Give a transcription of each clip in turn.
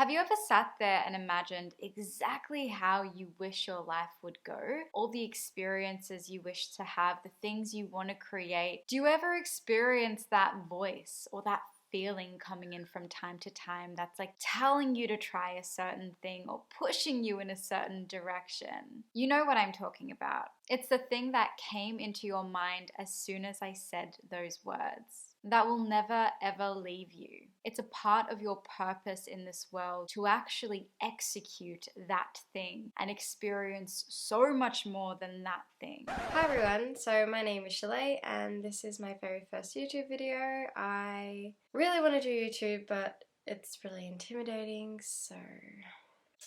Have you ever sat there and imagined exactly how you wish your life would go? All the experiences you wish to have, the things you want to create. Do you ever experience that voice or that feeling coming in from time to time that's like telling you to try a certain thing or pushing you in a certain direction? You know what I'm talking about. It's the thing that came into your mind as soon as I said those words. That will never ever leave you. It's a part of your purpose in this world to actually execute that thing and experience so much more than that thing. Hi everyone, so my name is Shalay and this is my very first YouTube video. I really want to do YouTube, but it's really intimidating,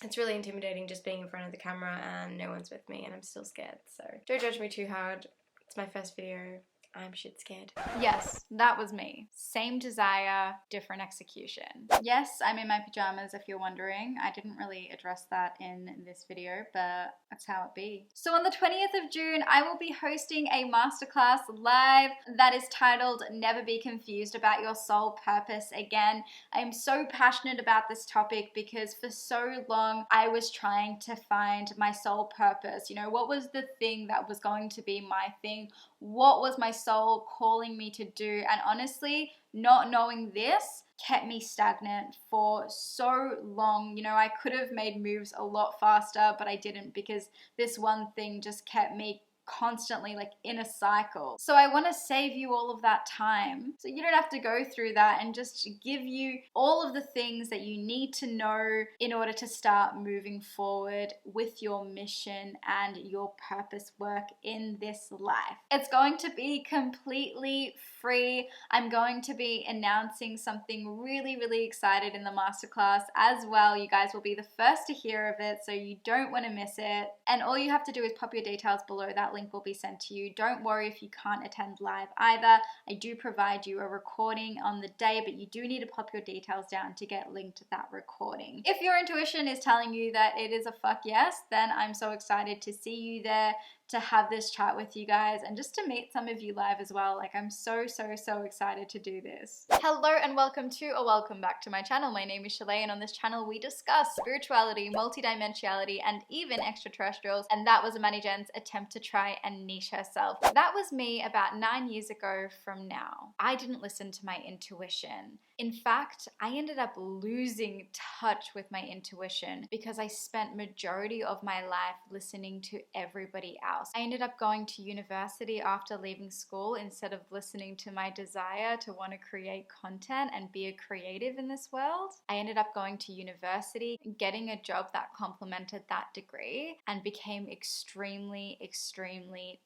it's really intimidating just being in front of the camera and no one's with me and I'm still scared, so don't judge me too hard. It's my first video. I'm shit scared. Yes, that was me. Same desire, different execution. Yes, I'm in my pajamas if you're wondering. I didn't really address that in this video, but that's how it be. So on the 20th of June, I will be hosting a masterclass live that is titled Never Be Confused About Your Soul Purpose Again. I am so passionate about this topic because for so long I was trying to find my soul purpose. You know, what was the thing that was going to be my thing? What was my soul calling me to do? And honestly, not knowing this kept me stagnant for so long. You know, I could have made moves a lot faster, but I didn't because this one thing just kept me constantly like in a cycle. So I want to save you all of that time so you don't have to go through that and just give you all of the things that you need to know in order to start moving forward with your mission and your purpose work in this life. It's going to be completely free. I'm going to be announcing something really excited in the masterclass as well. You guys will be the first to hear of it, so you don't want to miss it. And all you have to do is pop your details below. That link will be sent to you. Don't worry if you can't attend live either. I do provide you a recording on the day, but you do need to pop your details down to get linked to that recording. If your intuition is telling you that it is a fuck yes, then I'm so excited to see you there, to have this chat with you guys and just to meet some of you live as well. Like, I'm so excited to do this. Hello and welcome back to my channel. My name is Shalay and on this channel we discuss spirituality, multidimensionality and even extraterrestrials, and that was Amani Jen's attempt to try and niche herself. That was me about 9 years ago from now. I didn't listen to my intuition. In fact, I ended up losing touch with my intuition because I spent majority of my life listening to everybody else. I ended up going to university after leaving school instead of listening to my desire to want to create content and be a creative in this world. I ended up going to university, getting a job that complemented that degree, and became extremely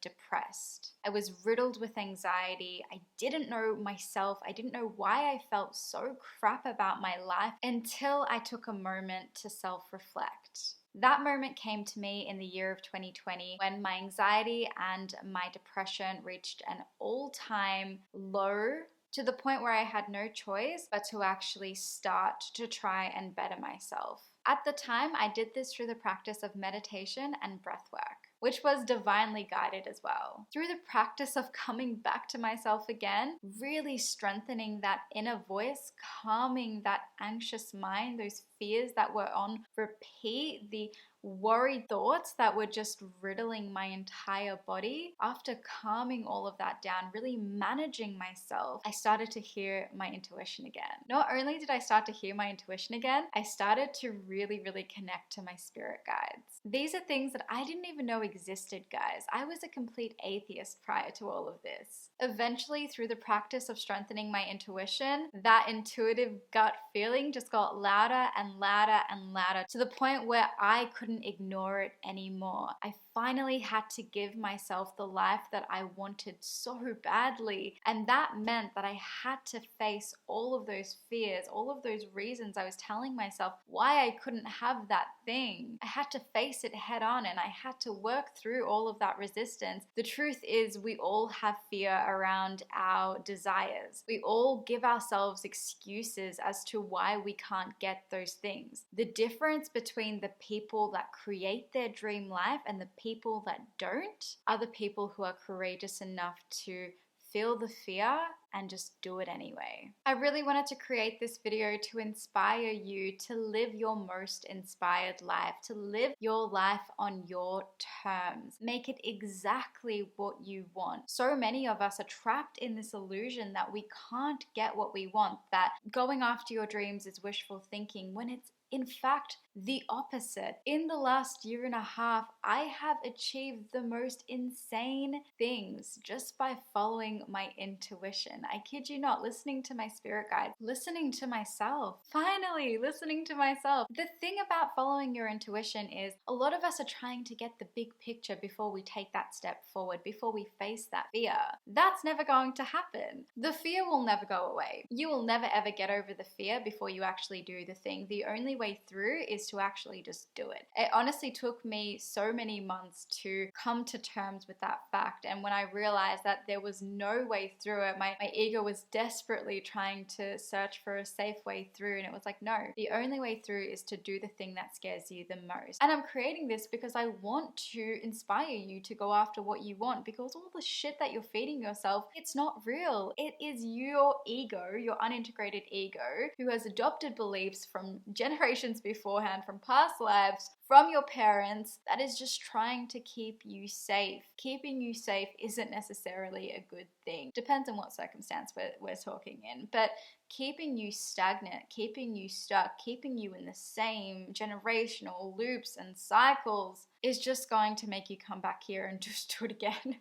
depressed. I was riddled with anxiety. I didn't know myself. I didn't know why I felt so crap about my life until I took a moment to self-reflect. That moment came to me in the year of 2020 when my anxiety and my depression reached an all-time low, to the point where I had no choice but to actually start to try and better myself. At the time, I did this through the practice of meditation and breath work, which was divinely guided as well. Through the practice of coming back to myself again, really strengthening that inner voice, calming that anxious mind, those fears that were on repeat, the worried thoughts that were just riddling my entire body. After calming all of that down, really managing myself, I started to hear my intuition again. Not only did I start to hear my intuition again, I started to really connect to my spirit guides. These are things that I didn't even know existed, guys. I was a complete atheist prior to all of this. Eventually, through the practice of strengthening my intuition, that intuitive gut feeling just got louder and louder to the point where I couldn't ignore it anymore. I finally had to give myself the life that I wanted so badly, and that meant that I had to face all of those fears, all of those reasons I was telling myself why I couldn't have that thing. I had to face it head on and I had to work through all of that resistance. The truth is, we all have fear around our desires. We all give ourselves excuses as to why we can't get those things. The difference between the people that create their dream life and the people that don't are the people who are courageous enough to feel the fear and just do it anyway. I really wanted to create this video to inspire you to live your most inspired life, to live your life on your terms. Make it exactly what you want. So many of us are trapped in this illusion that we can't get what we want, that going after your dreams is wishful thinking, when it's in fact the opposite. In the last year and a half, I have achieved the most insane things just by following my intuition. I kid you not, listening to my spirit guides, listening to myself, finally listening to myself. The thing about following your intuition is a lot of us are trying to get the big picture before we take that step forward, before we face that fear. That's never going to happen. The fear will never go away. You will never ever get over the fear before you actually do the thing. The only way through is to actually just do it. It honestly took me so many months to come to terms with that fact. And when I realized that there was no way through it, my ego was desperately trying to search for a safe way through. And it was like, no, the only way through is to do the thing that scares you the most. And I'm creating this because I want to inspire you to go after what you want, because all the shit that you're feeding yourself, it's not real. It is your ego, your unintegrated ego, who has adopted beliefs from generations beforehand, from past lives, from your parents, that is just trying to keep you safe. Keeping you safe isn't necessarily a good thing. Depends on what circumstance we're talking in. But keeping you stagnant, keeping you stuck, keeping you in the same generational loops and cycles is just going to make you come back here and just do it again.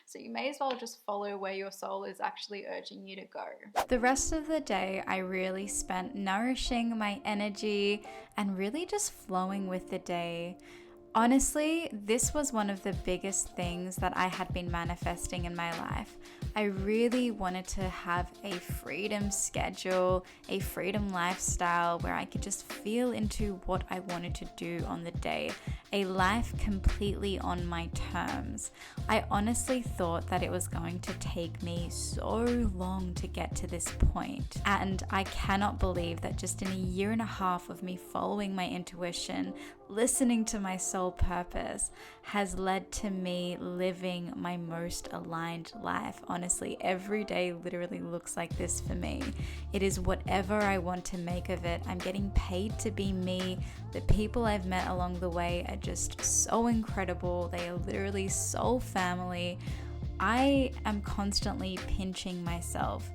So you may as well just follow where your soul is actually urging you to go. The rest of the day, I really spent nourishing my energy and really just flowing with the day. Honestly, this was one of the biggest things that I had been manifesting in my life. I really wanted to have a freedom schedule, a freedom lifestyle where I could just feel into what I wanted to do on the day, a life completely on my terms. I honestly thought that it was going to take me so long to get to this point. And I cannot believe that just in a year and a half of me following my intuition, listening to my soul purpose, has led to me living my most aligned life. Honestly, every day literally looks like this for me. It is whatever I want to make of it. I'm getting paid to be me. The people I've met along the way are just so incredible. They are literally soul family. I am constantly pinching myself.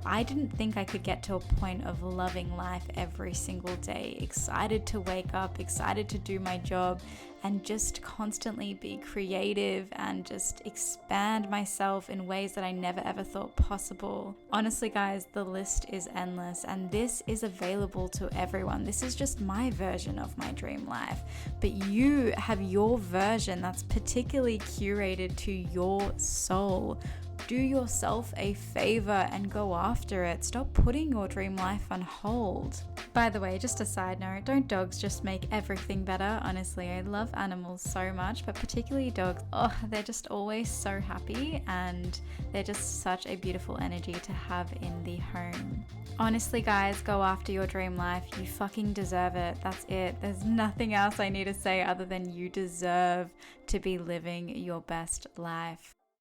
I didn't think I could get to a point of loving life every single day, excited to wake up, excited to do my job, and just constantly be creative and just expand myself in ways that I never ever thought possible. Honestly, guys, the list is endless, and this is available to everyone. This is just my version of my dream life, but you have your version that's particularly curated to your soul. Do yourself a favor and go after it. Stop putting your dream life on hold. By the way, just a side note, don't dogs just make everything better? Honestly, I love animals so much, but particularly dogs. Oh, they're just always so happy, and they're just such a beautiful energy to have in the home. Honestly, guys, go after your dream life. You fucking deserve it. That's it. There's nothing else I need to say other than you deserve to be living your best life.